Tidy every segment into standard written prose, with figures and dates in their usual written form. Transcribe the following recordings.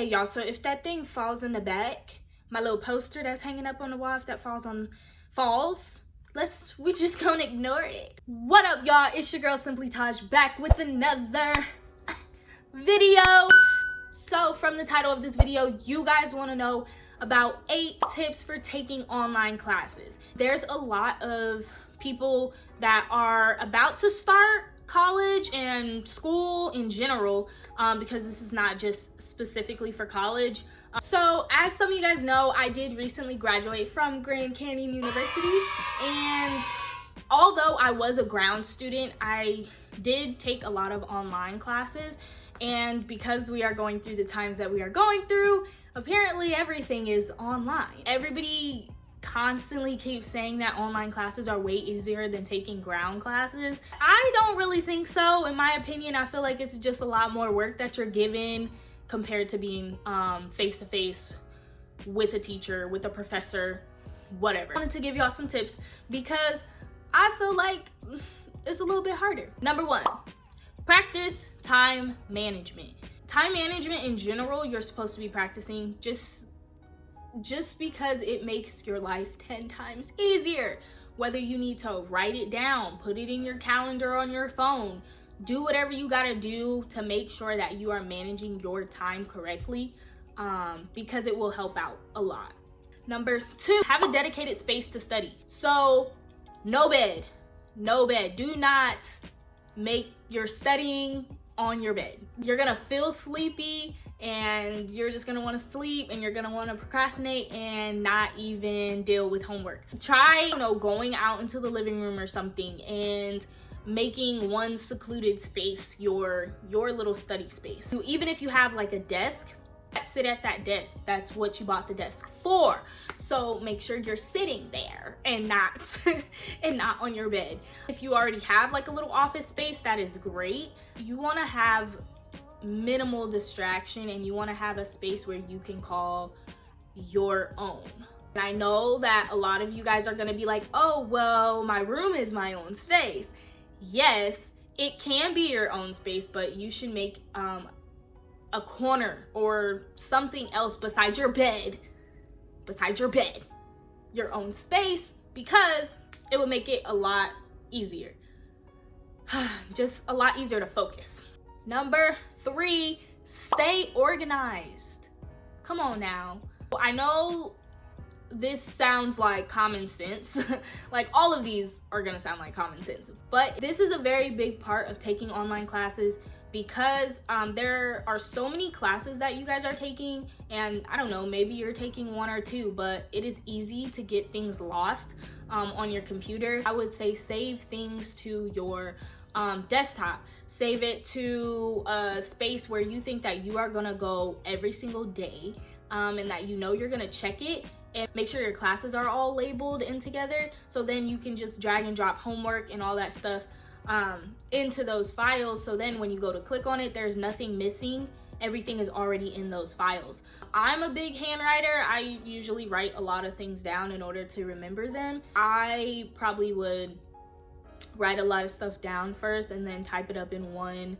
Okay, y'all, so if that thing falls in the back, my little poster that's hanging up on the wall, if that falls, we just gonna ignore it. What up, y'all? It's your girl Simply Taj back with another video. So from the title of this video, you guys want to know about 8 tips for taking online classes. There's a lot of people that are about to start college and school in general, because this is not just specifically for college. So as some of you guys know, I did recently graduate from Grand Canyon University, and although I was a ground student, I did take a lot of online classes. And because we are going through the times that we are going through, apparently everything is online. Everybody constantly keeps saying that online classes are way easier than taking ground classes. I don't really think so. In my opinion, I feel like it's just a lot more work that you're given compared to being face-to-face with a teacher, with a professor, whatever. I wanted to give y'all some tips because I feel like it's a little bit harder. Number 1, practice time management. Time management in general, you're supposed to be practicing just because it makes your life 10 times easier. Whether you need to write it down, put it in your calendar on your phone, do whatever you gotta do to make sure that you are managing your time correctly, because it will help out a lot. Number 2, have a dedicated space to study. So no bed. Do not make your studying on your bed. You're gonna feel sleepy and you're just gonna want to sleep and you're gonna want to procrastinate and not even deal with homework. Try, going out into the living room or something and making one secluded space your little study space. So even if you have like a desk, sit at that desk. That's what you bought the desk for. So make sure you're sitting there and not on your bed. If you already have like a little office space, that is great. You want to have minimal distraction and you want to have a space where you can call your own. And I know that a lot of you guys are going to be like, oh, well, my room is my own space. Yes, it can be your own space, but you should make a corner or something else besides your bed, your own space, because it will make it a lot easier. Just a lot easier to focus. Number 3, stay organized. Come on now. I know this sounds like common sense. Like all of these are gonna sound like common sense, but this is a very big part of taking online classes because there are so many classes that you guys are taking, and I don't know, maybe you're taking 1 or 2, but it is easy to get things lost on your computer. I would say save things to your desktop. Save it to a space where you think that you are gonna go every single day, and that you're gonna check it, and make sure your classes are all labeled in together, so then you can just drag and drop homework and all that stuff into those files. So then when you go to click on it, there's nothing missing. Everything is already in those files. I'm a big hand writer. I usually write a lot of things down in order to remember them. I probably would write a lot of stuff down first and then type it up in one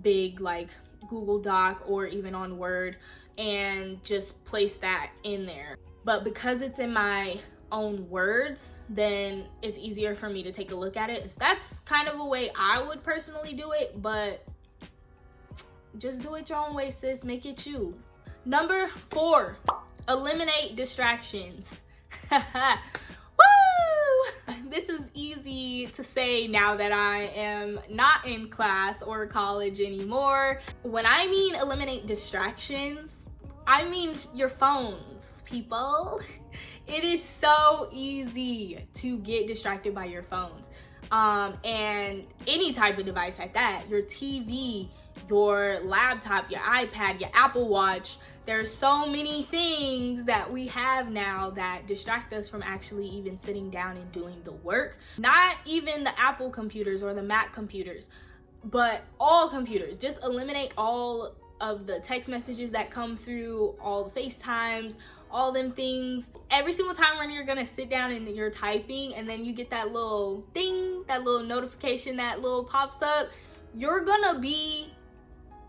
big like Google Doc or even on Word and just place that in there. But because it's in my own words, then it's easier for me to take a look at it. So that's kind of a way I would personally do it, but just do it your own way, sis. Make it you. Number 4, eliminate distractions. Woo! This is easy to say now that I am not in class or college anymore. When I mean eliminate distractions, I mean your phones, people. It is so easy to get distracted by your phones, and any type of device like that, your TV, your laptop, your iPad, your Apple Watch. There's so many things that we have now that distract us from actually even sitting down and doing the work. Not even the Apple computers or the Mac computers, but all computers. Just eliminate all of the text messages that come through, all the FaceTimes, all them things. Every single time when you're gonna sit down and you're typing and then you get that little ding, that little notification that little pops up, you're gonna be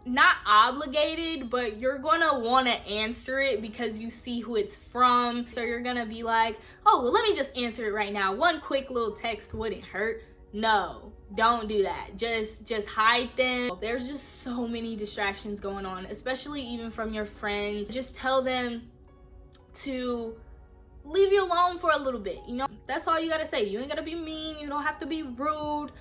not obligated, but you're gonna want to answer it because you see who it's from. So you're gonna be like, oh, well, let me just answer it right now. One quick little text wouldn't hurt. No, don't do that. Just hide them. There's just so many distractions going on, especially even from your friends. Just tell them to leave you alone for a little bit. You know, that's all you gotta say. You ain't gotta be mean. You don't have to be rude,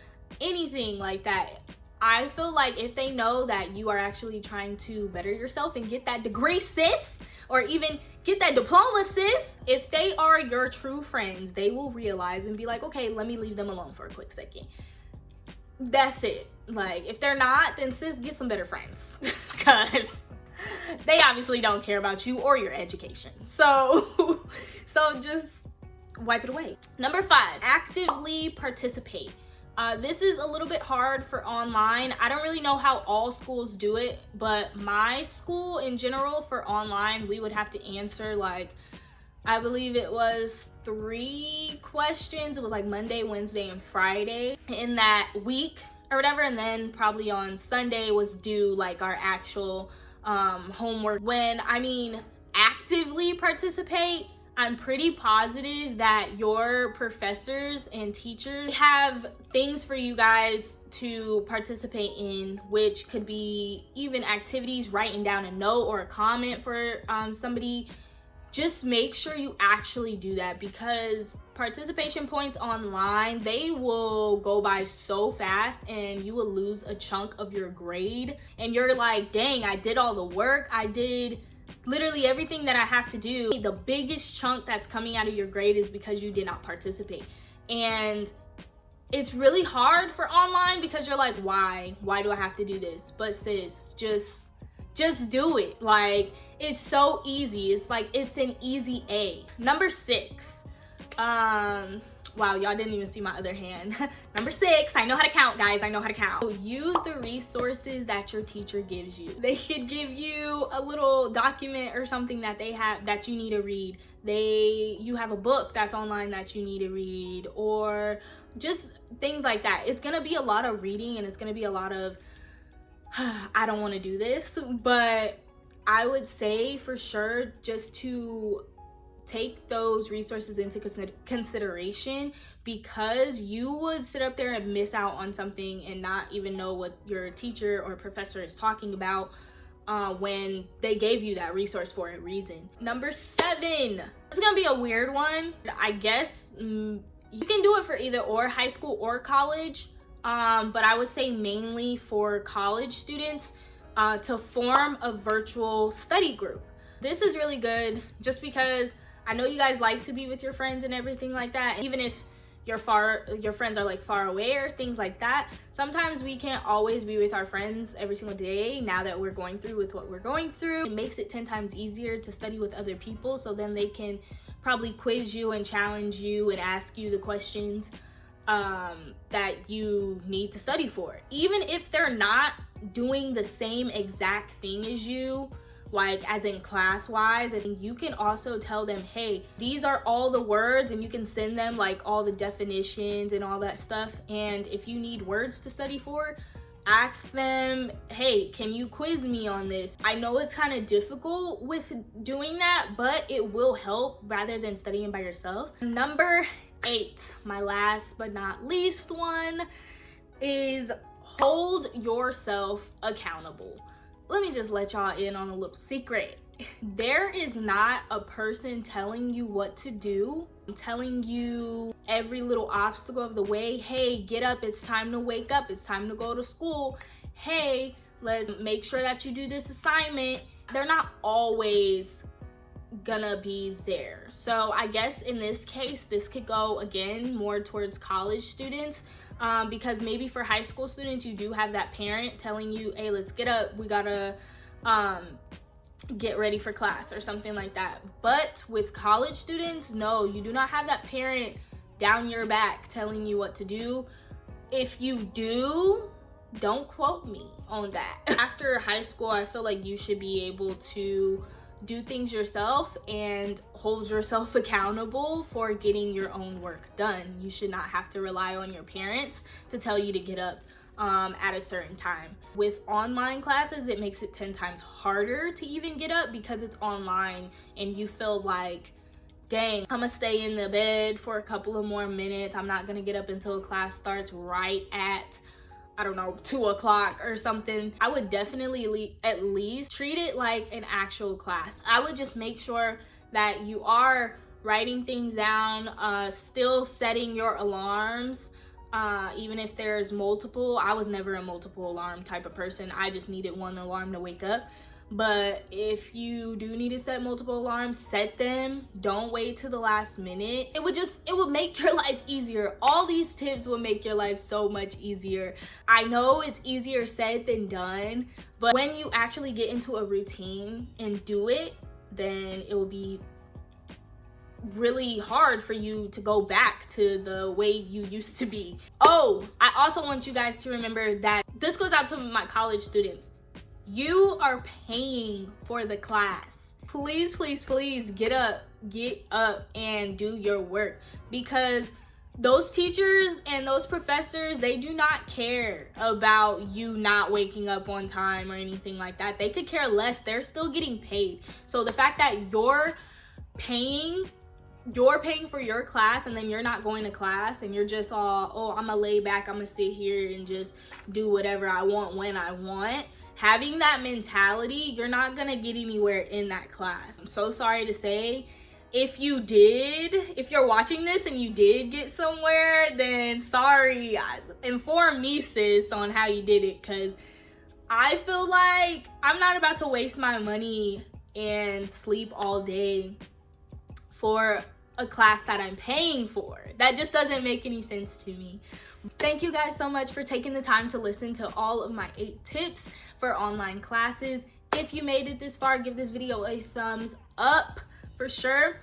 anything like that. I feel like if they know that you are actually trying to better yourself and get that degree, sis, or even get that diploma, sis, if they are your true friends, they will realize and be like, okay, let me leave them alone for a quick second. That's it. Like, if they're not, then sis, get some better friends, because they obviously don't care about you or your education. So just wipe it away. Number 5, actively participate. This is a little bit hard for online. I don't really know how all schools do it, but my school in general for online, we would have to answer, like, I believe it was 3 questions. It was like Monday, Wednesday, and Friday in that week or whatever. And then probably on Sunday was due like our actual homework. When I mean actively participate, I'm pretty positive that your professors and teachers have things for you guys to participate in, which could be even activities, writing down a note or a comment for somebody. Just make sure you actually do that, because participation points online, they will go by so fast and you will lose a chunk of your grade. And you're like, dang, I did all the work. I did literally everything that I have to do. The biggest chunk that's coming out of your grade is because you did not participate. And it's really hard for online because you're like, why do I have to do this? But sis, just do it. Like, it's so easy. It's like, it's an easy A. Number 6, wow, y'all didn't even see my other hand. Number 6, I know how to count, guys. I know how to count. So use the resources that your teacher gives you. They could give you a little document or something that they have that you need to read. You have a book that's online that you need to read, or just things like that. It's gonna be a lot of reading, and it's gonna be a lot of, I don't want to do this, but I would say for sure just to take those resources into consideration, because you would sit up there and miss out on something and not even know what your teacher or professor is talking about when they gave you that resource for a reason. Number 7, this is gonna be a weird one. I guess you can do it for either or, high school or college, but I would say mainly for college students, to form a virtual study group. This is really good just because I know you guys like to be with your friends and everything like that. Even if your friends are like far away or things like that, sometimes we can't always be with our friends every single day. Now that we're going through with what we're going through, it makes it 10 times easier to study with other people, so then they can probably quiz you and challenge you and ask you the questions that you need to study for. Even if they're not doing the same exact thing as you, like as in class wise, I think you can also tell them, hey, these are all the words, and you can send them like all the definitions and all that stuff. And if you need words to study for, ask them, hey, can you quiz me on this? I know it's kind of difficult with doing that, but it will help rather than studying by yourself. Number 8, my last but not least one, is hold yourself accountable. Let me just let y'all in on a little secret. There is not a person telling you what to do, telling you every little obstacle of the way. Hey, get up, it's time to wake up, it's time to go to school. Hey, let's make sure that you do this assignment. They're not always gonna be there. So I guess in this case, this could go again more towards college students, because maybe for high school students, you do have that parent telling you, hey, let's get up, we gotta get ready for class or something like that. But with college students, no, you do not have that parent down your back telling you what to do. If you do, don't quote me on that. After high school, I feel like you should be able to do things yourself and hold yourself accountable for getting your own work done. You should not have to rely on your parents to tell you to get up. at a certain time. With online classes, it makes it 10 times harder to even get up because it's online and you feel like, dang, I'm gonna stay in the bed for a couple of more minutes. I'm not gonna get up until class starts right at, I don't know, 2 o'clock or something. I would definitely at least treat it like an actual class. I would just make sure that you are writing things down, still setting your alarms. Even if there's multiple. I was never a multiple alarm type of person. I just needed one alarm to wake up. But if you do need to set multiple alarms, set them. Don't wait to the last minute. It would make your life easier. All these tips will make your life so much easier. I know it's easier said than done, but when you actually get into a routine and do it, then it will be really hard for you to go back to the way you used to be. Oh, I also want you guys to remember that this goes out to my college students. You are paying for the class. Please, please, please get up and do your work, because those teachers and those professors, they do not care about you not waking up on time or anything like that. They could care less. They're still getting paid. So the fact that you're paying for your class and then you're not going to class and you're just all, oh, I'm gonna lay back, I'm gonna sit here and just do whatever I want when I want. Having that mentality, you're not gonna get anywhere in that class. I'm so sorry to say, if you're watching this and you did get somewhere, then sorry. Inform me, sis, on how you did it, because I feel like I'm not about to waste my money and sleep all day for a class that I'm paying for. That just doesn't make any sense to me. Thank you guys so much for taking the time to listen to all of my 8 tips for online classes. If you made it this far, give this video a thumbs up for sure.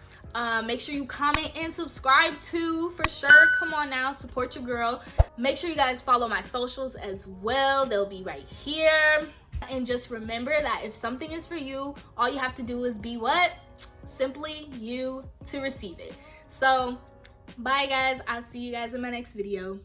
Make sure you comment and subscribe too, for sure. Come on now, support your girl. Make sure you guys follow my socials as well. They'll be right here. And just remember that if something is for you, all you have to do is be what? Simply you to receive it. So bye guys, I'll see you guys in my next video.